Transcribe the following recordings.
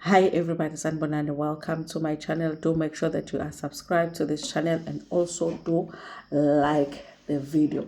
Hi everybody, Sanbonani. Welcome to my channel. Do make sure that you are subscribed to this channel and also do like the video.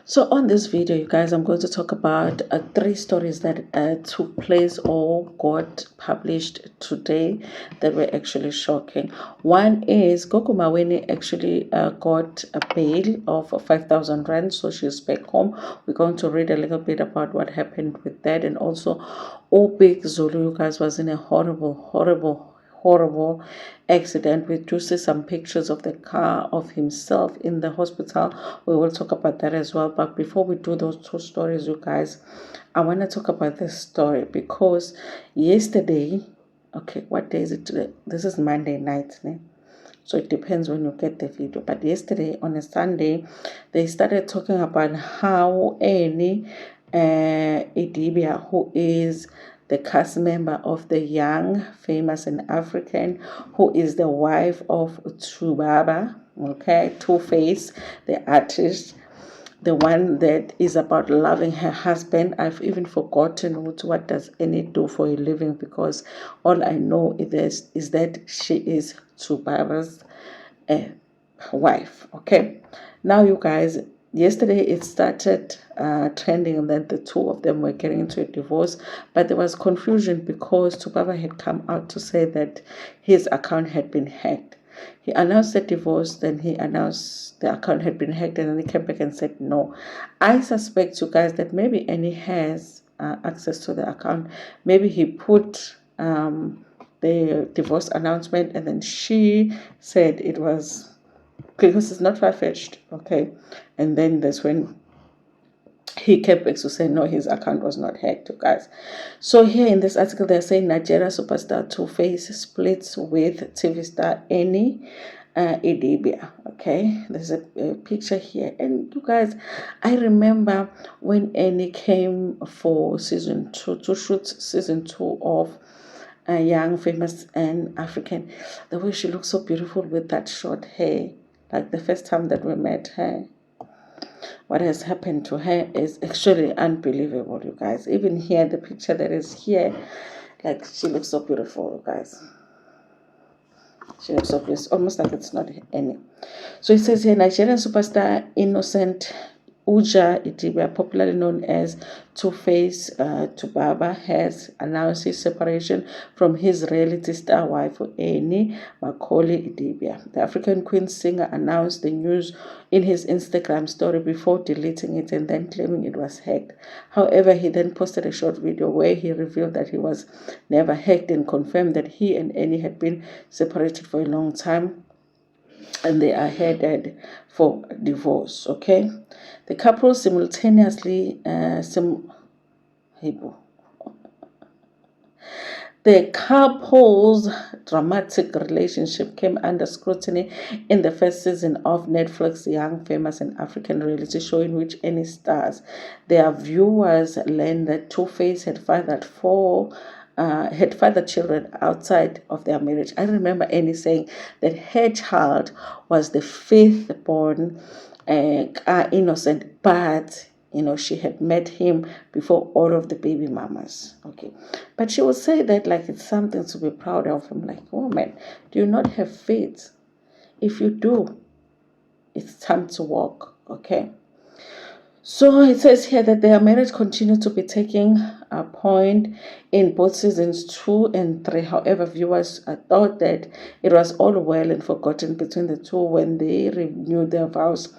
So on this video, you guys, I'm going to talk about three stories that took place or got published today that were actually shocking. One is Gogo Maweni actually got a bail of 5,000 rand, so she's back home. We're going to read a little bit about what happened with that, and also big Zulu, you guys, was in a horrible accident. We do see some pictures of the car of himself in the hospital. We will talk about that as well. But before we do those two stories, you guys, I want to talk about this story because yesterday, okay, what day is it today? This is Monday night, né? So it depends when you get the video. But yesterday on a Sunday, they started talking about how Annie Idibia, who is the cast member of the Young, Famous and African, who is the wife of Tubaba, okay, Two-Face, the artist, the one that is about loving her husband. I've even forgotten what does Annie do for a living, because all I know is that she is Tubaba's wife. Okay, now you guys, yesterday it started trending and then the two of them were getting into a divorce, but there was confusion because Tubaba had come out to say that his account had been hacked. He announced the divorce, then he announced the account had been hacked, and then he came back and said no. I suspect, you guys, that maybe Annie has access to the account. Maybe he put the divorce announcement and then she said it was because it's not far-fetched, okay? And then that's when he came back to say no, his account was not hacked, you guys. So here in this article, they're saying Nigeria superstar Two-Face splits with TV star Annie Idibia. Okay, there's a picture here, and you guys, I remember when Annie came for season 2 to shoot season 2 of Young, Famous and African. The way she looks so beautiful with that short hair, like the first time that we met her. What has happened to her is actually unbelievable, you guys. Even here, the picture that is here, like she looks so beautiful, you guys. She looks so beautiful, almost like it's not any. So it says here, Nigerian superstar Innocent Uja Idibia, popularly known as Two-Face Tubaba, has announced his separation from his reality star wife Annie Macaulay Idibia. The African Queen singer announced the news in his Instagram story before deleting it and then claiming it was hacked. However, he then posted a short video where he revealed that he was never hacked and confirmed that he and Annie had been separated for a long time and they are headed for divorce. Okay, the couple simultaneously the couple's dramatic relationship came under scrutiny in the first season of Netflix's Young, Famous and African reality show, in which Annie stars. Their viewers learned that Two-Face had fathered children outside of their marriage. I remember Annie saying that her child was the fifth born Innocent, but she had met him before all of the baby mamas. Okay, but she would say that like it's something to be proud of. I'm like, woman, do you not have faith? If you do, it's time to walk. Okay. So it says here that their marriage continued to be taking a point in both seasons 2 and 3. However, viewers thought that it was all well and forgotten between the two when they renewed their vows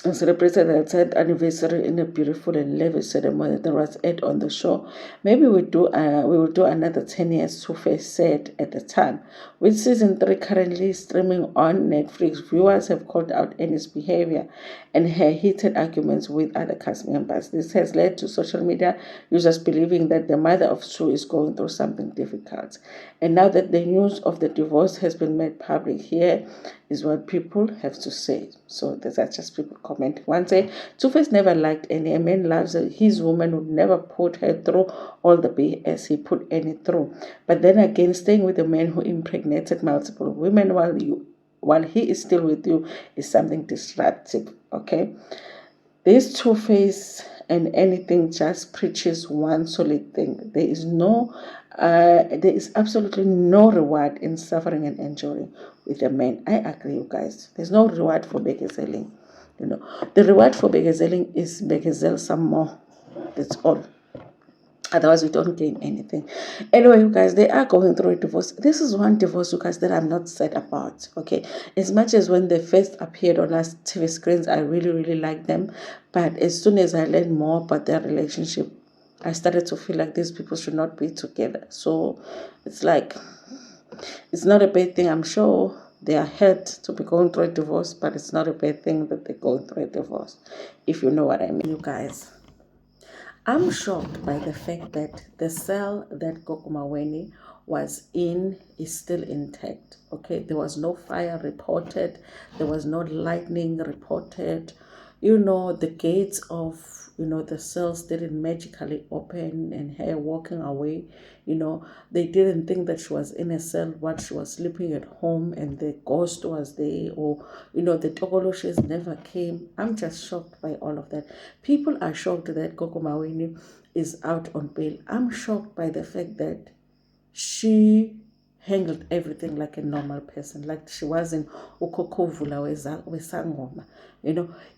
and celebrated their 10th anniversary in a beautiful and lavish ceremony that was aired on the show. Maybe we will do another 10 years, Two-Face said at the time. With season 3 currently streaming on Netflix, viewers have called out Annie's behavior and her heated arguments with other cast members. This has led to social media users believing that the mother of two is going through something difficult. And now that the news of the divorce has been made public, here is what people have to say. So these are just people commenting. One say, Two-Face never liked Annie. A man loves her. His woman would never put her through all the BS he put Annie through. But then again, staying with a man who impregnated multiple women while he is still with you is something disruptive. Okay. This two-face and anything just preaches one solid thing. There is absolutely no reward in suffering and enduring with a man. I agree, you guys. There's no reward for begezelling. The reward for begezelling is begezel some more. That's all. Otherwise, we don't gain anything. Anyway, you guys, they are going through a divorce. This is one divorce, you guys, that I'm not sad about. Okay, as much as when they first appeared on our TV screens, I really, really liked them. But as soon as I learned more about their relationship, I started to feel like these people should not be together. So it's like, it's not a bad thing. I'm sure they are hurt to be going through a divorce, but it's not a bad thing that they're going through a divorce, if you know what I mean, you guys. I'm shocked by the fact that the cell that Gogo Maweni was in is still intact. Okay, there was no fire reported, there was no lightning reported. The gates of the cells didn't magically open and her walking away. They didn't think that she was in a cell while she was sleeping at home and the ghost was there, or the togoloshes never came. I'm just shocked by all of that. People are shocked that Gogo Maweni is out on bail. I'm shocked by the fact that she handled everything like a normal person, like she wasn't ukokhovula wesangoma.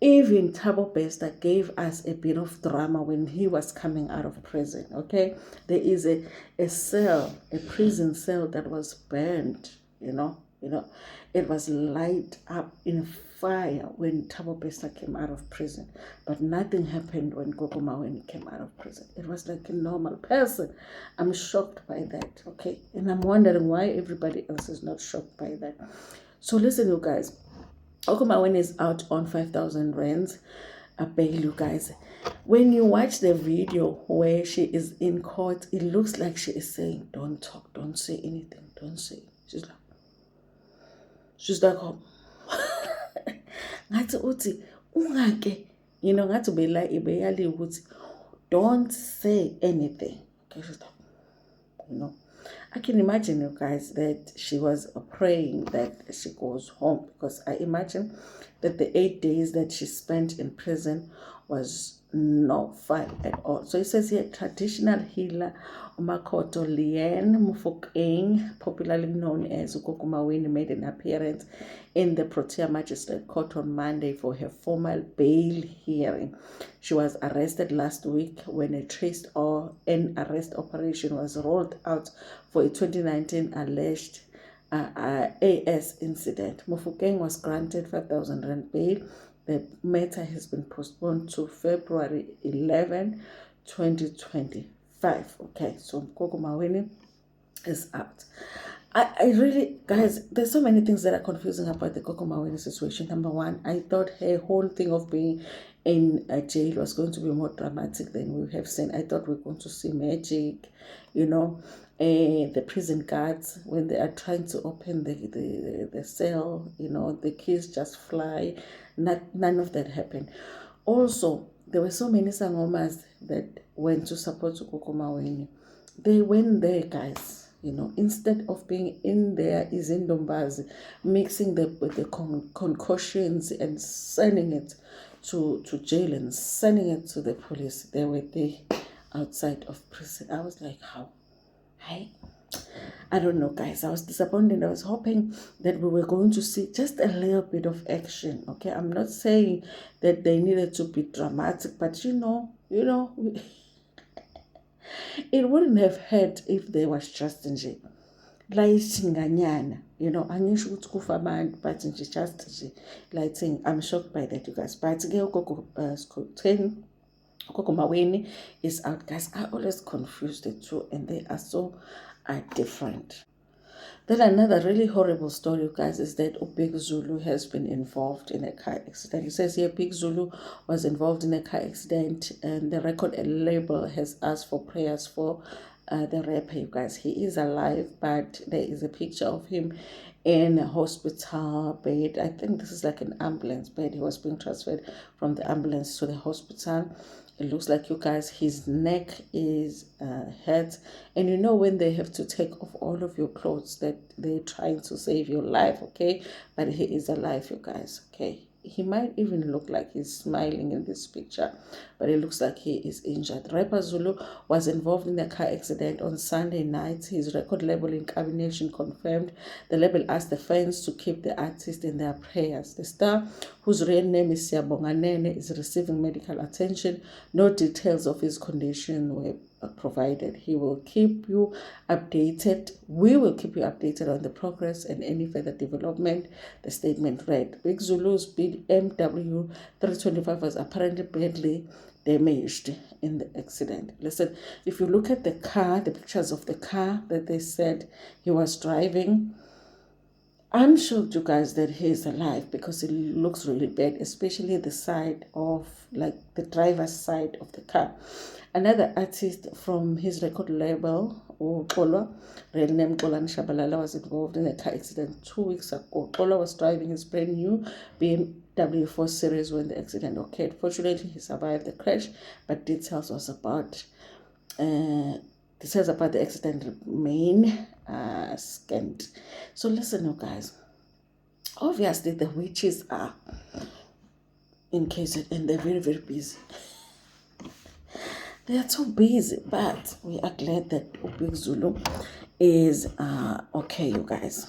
Even Tabo Bester gave us a bit of drama when he was coming out of prison. Okay, there is a cell, a prison cell that was burned. It was light up in fire when Tabo Bester came out of prison, but nothing happened when Gogo Maweni came out of prison. It was like a normal person. I'm shocked by that, okay? And I'm wondering why everybody else is not shocked by that. So listen, you guys. Gogo Maweni is out on 5,000 rands. I beg you guys. When you watch the video where she is in court, it looks like she is saying, don't talk, don't say anything, don't say. She's like, oh. Ngathi uthi ungake ngathi ubeyali ukuthi don't say anything. Okay, she's like, I can imagine, you guys, that she was praying that she goes home, because I imagine that the 8 days that she spent in prison was not fun at all. So it says here, traditional healer Umakoto Leanne Mufokeng, popularly known as Gogo Maweni, made an appearance in the Protea Magistrate Court on Monday for her formal bail hearing. She was arrested last week when an arrest operation was rolled out for a 2019 alleged AS incident. Mufokeng was granted 5,000 rand bail. The matter has been postponed to February 11, 2025. Okay, so Gogo Maweni is out. I really, guys, there's so many things that are confusing about the Gogo Maweni situation. Number one, I thought her whole thing of being in a jail was going to be more dramatic than we have seen. I thought we were going to see magic, the prison guards, when they are trying to open the cell, the keys just fly. None of that happened. Also, there were so many sangomas that went to support Gogo Maweni. They went there, guys. Instead of being in there, is in Dombazi, mixing with the concussions and sending it to jail and sending it to the police. They were there outside of prison. I was like, how? I don't know, guys. I was disappointed. I was hoping that we were going to see just a little bit of action. Okay, I'm not saying that they needed to be dramatic, but it wouldn't have hurt if there was just nje lightinganyana, angisho ukuthi kufa abantu, but nje just nje lighting. I'm shocked by that, you guys. But Gogo Maweni is out, guys. I always confuse the two, and they are so different. Then another really horrible story, you guys, is that Big Zulu has been involved in a car accident. It says here Big Zulu was involved in a car accident, and the record label has asked for prayers for the rapper, you guys. He is alive, but there is a picture of him in a hospital bed. I think this is like an ambulance bed. He was being transferred from the ambulance to the hospital. It looks like, you guys, his neck is hurt. And when they have to take off all of your clothes, that they're trying to save your life, okay? But he is alive, you guys, okay? he might even look like he's smiling in this picture, but it looks like he is injured. Rapper Zulu was involved in a car accident on Sunday night. His record label in Nation confirmed. The label asked the fans to keep the artist in their prayers. The star, whose real name is Siyabonga Nene, is receiving medical attention. No details of his condition were provided. He will keep you updated. We will keep you updated on the progress and any further development, the statement read. Big Zulu's BMW 325 was apparently badly damaged in the accident. Listen, if you look at the car, the pictures of the car that they said he was driving, I'm shocked, you guys, that he's alive because it looks really bad, especially the side of, like, the driver's side of the car. Another artist from his record label, Xolwa, real name Xolani Shabalala, was involved in a car accident 2 weeks ago. Xolwa was driving his brand new BMW 4 Series when the accident occurred. Fortunately, he survived the crash, but details about the accident remain scant. So listen, you guys. Obviously, the witches are in KZN and they're very, very busy. They are too busy, but we are glad that Big Zulu is okay, you guys.